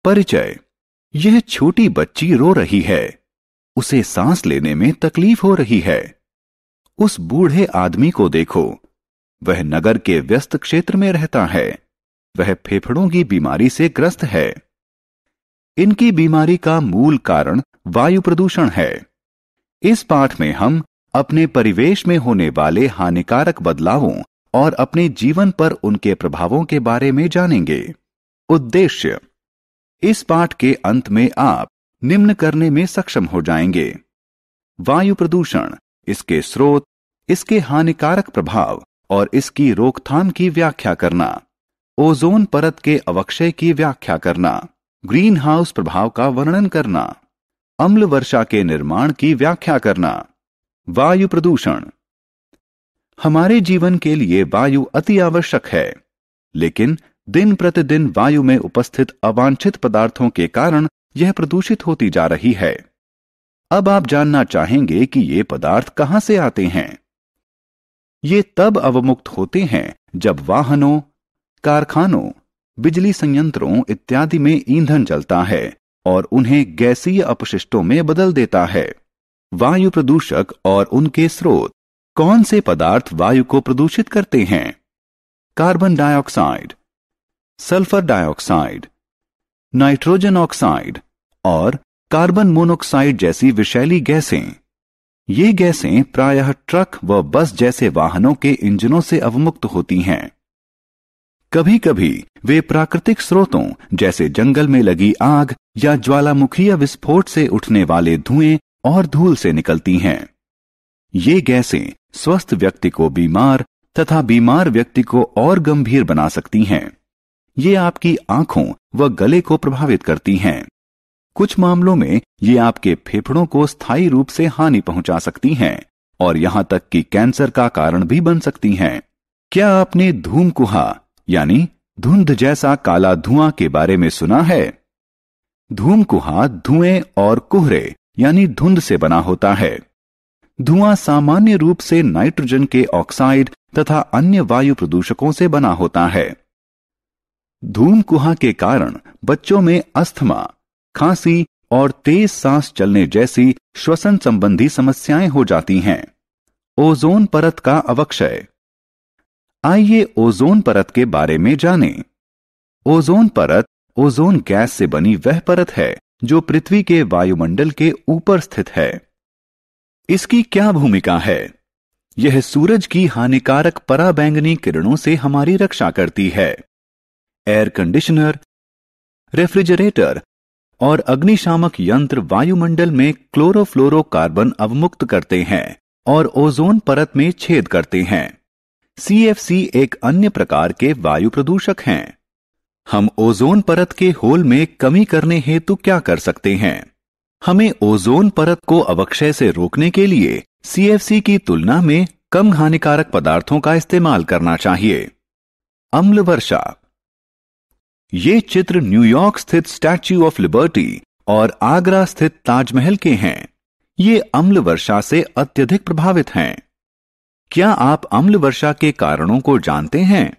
परिचय। यह छोटी बच्ची रो रही है। उसे सांस लेने में तकलीफ हो रही है। उस बूढ़े आदमी को देखो। वह नगर के व्यस्त क्षेत्र में रहता है। वह फेफड़ों की बीमारी से ग्रस्त है। इनकी बीमारी का मूल कारण वायु प्रदूषण है। इस पाठ में हम अपने परिवेश में होने वाले हानिकारक बदलावों और अपने जीवन पर उनके प्रभावों के बारे में जानेंगे। उद्देश्य: इस पाठ के अंत में आप निम्न करने में सक्षम हो जाएंगे: वायु प्रदूषण, इसके स्रोत, इसके हानिकारक प्रभाव और इसकी रोकथाम की व्याख्या करना, ओजोन परत के अवक्षय की व्याख्या करना, ग्रीन हाउस प्रभाव का वर्णन करना, अम्ल वर्षा के निर्माण की व्याख्या करना। वायु प्रदूषण। हमारे जीवन के लिए वायु अति आवश्यक है, लेकिन दिन प्रतिदिन वायु में उपस्थित अवांछित पदार्थों के कारण यह प्रदूषित होती जा रही है। अब आप जानना चाहेंगे कि ये पदार्थ कहां से आते हैं। ये तब अवमुक्त होते हैं जब वाहनों, कारखानों, बिजली संयंत्रों इत्यादि में ईंधन जलता है और उन्हें गैसीय अपशिष्टों में बदल देता है। वायु प्रदूषक और उनके स्रोत। कौन से पदार्थ वायु को प्रदूषित करते हैं? Carbon dioxide, sulphur dioxide, nitrogen oxide और कार्बन मोनोऑक्साइड जैसी विषैली गैसें। ये गैसें प्रायः ट्रक व बस जैसे वाहनों के इंजनों से अवमुक्त होती हैं। कभी कभी वे प्राकृतिक स्रोतों जैसे जंगल में लगी आग या ज्वालामुखीय विस्फोट से उठने वाले धुएं और धूल से निकलती हैं। ये गैसें स्वस्थ व्यक्ति को बीमार तथा बीमार व्यक्ति को और गंभीर बना सकती हैं। ये आपकी आंखों व गले को प्रभावित करती हैं। कुछ मामलों में ये आपके फेफड़ों को स्थायी रूप से हानि पहुंचा सकती हैं और यहां तक कि कैंसर का कारण भी बन सकती हैं। क्या आपने धूमकुहा यानी धुंध जैसा काला धुआं के बारे में सुना है? धूमकुहा धुएं और कुहरे यानी धुंध से बना होता है। धुआं सामान्य रूप से नाइट्रोजन के ऑक्साइड तथा अन्य वायु प्रदूषकों से बना होता है। धूमकुहा के कारण बच्चों में अस्थमा, खांसी और तेज सांस चलने जैसी श्वसन संबंधी समस्याएं हो जाती हैं। ओजोन परत का अवक्षय। आइए ओजोन परत के बारे में जानें। ओजोन परत ओजोन गैस से बनी वह परत है जो पृथ्वी के वायुमंडल के ऊपर स्थित है। इसकी क्या भूमिका है? यह सूरज की हानिकारक पराबैंगनी किरणों से हमारी रक्षा करती है। एयर कंडीशनर, रेफ्रिजरेटर और अग्निशामक यंत्र वायुमंडल में क्लोरोफ्लोरोकार्बन अवमुक्त करते हैं और ओजोन परत में छेद करते हैं। CFC एक अन्य प्रकार के वायु प्रदूषक हैं। हम ओजोन परत के होल में कमी करने हेतु क्या कर सकते हैं? हमें ओजोन परत को अवक्षय से रोकने के लिए CFC की तुलना में कम हानिकारक पदार्थों का इस्तेमाल करना चाहिए। अम्ल वर्षा। ये चित्र न्यूयॉर्क स्थित स्टैच्यू ऑफ लिबर्टी और आगरा स्थित ताजमहल के हैं। ये अम्ल वर्षा से अत्यधिक प्रभावित हैं। क्या आप अम्ल वर्षा के कारणों को जानते हैं?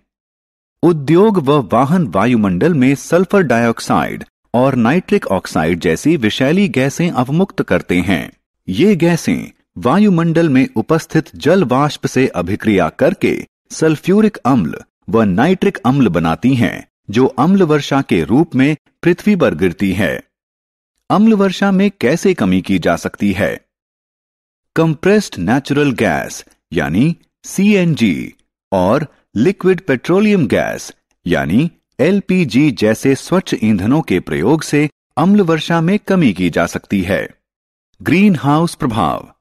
उद्योग व वाहन वायुमंडल में सल्फर डाइऑक्साइड और नाइट्रिक ऑक्साइड जैसी विषैली गैसें अवमुक्त करते हैं। ये गैसें वायुमंडल में उपस्थित जल वाष्प से अभिक्रिया करके सल्फ्यूरिक अम्ल व नाइट्रिक अम्ल बनाती हैं, जो अम्ल वर्षा के रूप में पृथ्वी पर गिरती है। अम्ल वर्षा में कैसे कमी की जा सकती है? कंप्रेस्ड नेचुरल गैस यानी CNG और लिक्विड पेट्रोलियम गैस यानी LPG जैसे स्वच्छ ईंधनों के प्रयोग से अम्ल वर्षा में कमी की जा सकती है। ग्रीन हाउस प्रभाव।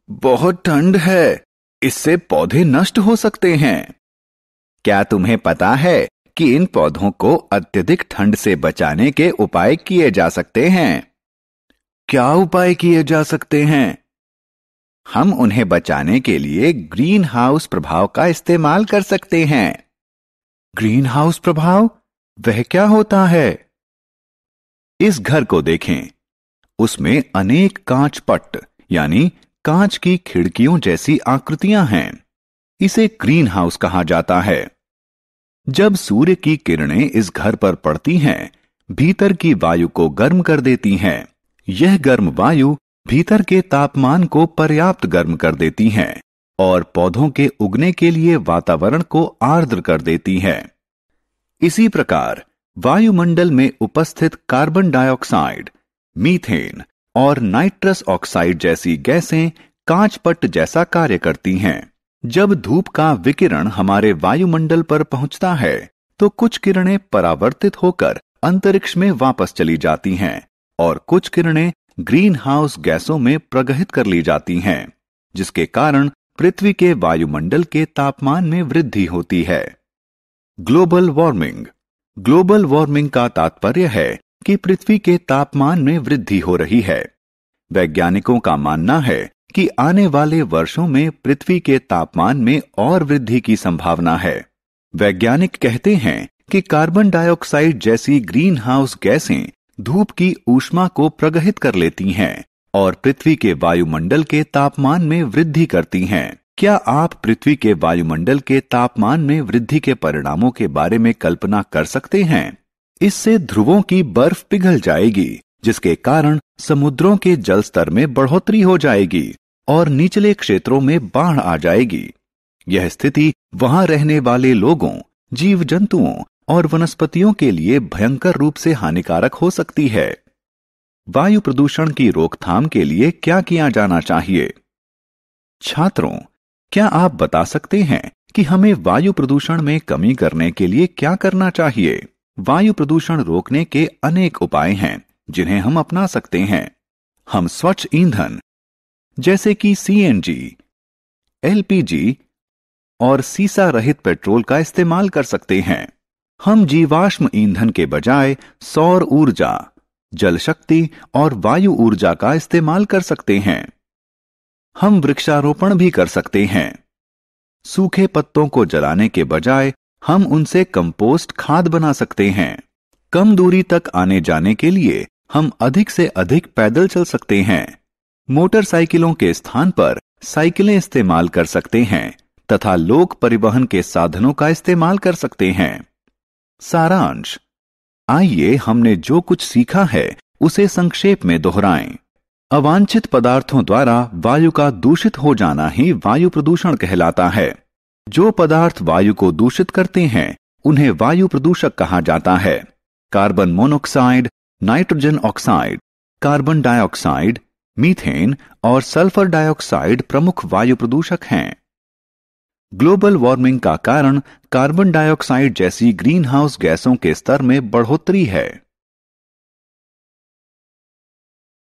बहुत ठंड है, इससे पौधे नष्ट हो सकते हैं। क्या तुम्हें पता है कि इन पौधों को अत्यधिक ठंड से बचाने के उपाय किए जा सकते हैं? क्या उपाय किए जा सकते हैं? हम उन्हें बचाने के लिए ग्रीन हाउस प्रभाव का इस्तेमाल कर सकते हैं। ग्रीन हाउस प्रभाव, वह क्या होता है? इस घर को देखें। उसमें अनेक कांच पट्ट यानी कांच की खिड़कियों जैसी आकृतियां हैं। इसे ग्रीन हाउस कहा जाता है। जब सूर्य की किरणें इस घर पर पड़ती हैं, भीतर की वायु को गर्म कर देती हैं। यह गर्म वायु भीतर के तापमान को पर्याप्त गर्म कर देती हैं और पौधों के उगने के लिए वातावरण को आर्द्र कर देती हैं। इसी प्रकार वायुमंडल में उपस्थित कार्बन डाइऑक्साइड, मीथेन और नाइट्रस ऑक्साइड जैसी गैसें कांचपट्ट जैसा कार्य करती हैं। जब धूप का विकिरण हमारे वायुमंडल पर पहुंचता है तो कुछ किरणें परावर्तित होकर अंतरिक्ष में वापस चली जाती हैं और कुछ किरणें ग्रीन हाउस गैसों में प्रगहित कर ली जाती हैं, जिसके कारण पृथ्वी के वायुमंडल के तापमान में वृद्धि होती है। Global warming. ग्लोबल वार्मिंग का तात्पर्य है कि पृथ्वी के तापमान में वृद्धि हो रही है। वैज्ञानिकों का मानना है कि आने वाले वर्षों में पृथ्वी के तापमान में और वृद्धि की संभावना है। वैज्ञानिक कहते हैं कि कार्बन डाइऑक्साइड जैसी ग्रीन हाउस गैसें धूप की ऊष्मा को प्रगहित कर लेती हैं और पृथ्वी के वायुमंडल के तापमान में वृद्धि करती हैं। क्या आप पृथ्वी के वायुमंडल के तापमान में वृद्धि के परिणामों के बारे में कल्पना कर सकते हैं? इससे ध्रुवों की बर्फ पिघल जाएगी, जिसके कारण समुद्रों के जल स्तर में बढ़ोतरी हो जाएगी और निचले क्षेत्रों में बाढ़ आ जाएगी। यह स्थिति वहां रहने वाले लोगों, जीव जंतुओं और वनस्पतियों के लिए भयंकर रूप से हानिकारक हो सकती है। वायु प्रदूषण की रोकथाम के लिए क्या किया जाना चाहिए? छात्रों, क्या आप बता सकते हैं कि हमें वायु प्रदूषण में कमी करने के लिए क्या करना चाहिए? वायु प्रदूषण रोकने के अनेक उपाय हैं जिन्हें हम अपना सकते हैं। हम स्वच्छ ईंधन जैसे कि सीएनजी, एलपीजी और सीसा रहित पेट्रोल का इस्तेमाल कर सकते हैं। हम जीवाश्म ईंधन के बजाय सौर ऊर्जा, जल शक्ति और वायु ऊर्जा का इस्तेमाल कर सकते हैं। हम वृक्षारोपण भी कर सकते हैं। सूखे पत्तों को जलाने के बजाय हम उनसे कंपोस्ट खाद बना सकते हैं। कम दूरी तक आने जाने के लिए हम अधिक से अधिक पैदल चल सकते हैं। मोटरसाइकिलों के स्थान पर साइकिलें इस्तेमाल कर सकते हैं तथा लोक परिवहन के साधनों का इस्तेमाल कर सकते हैं। सारांश। आइए हमने जो कुछ सीखा है उसे संक्षेप में दोहराएं। अवांछित पदार्थों द्वारा वायु का दूषित हो जाना ही वायु प्रदूषण कहलाता है। जो पदार्थ वायु को दूषित करते हैं उन्हें वायु प्रदूषक कहा जाता है। Carbon monoxide, nitrogen oxide, carbon dioxide, methane और सल्फर डाइऑक्साइड प्रमुख वायु प्रदूषक हैं। ग्लोबल वार्मिंग का कारण कार्बन डाइऑक्साइड जैसी ग्रीन हाउस गैसों के स्तर में बढ़ोतरी है।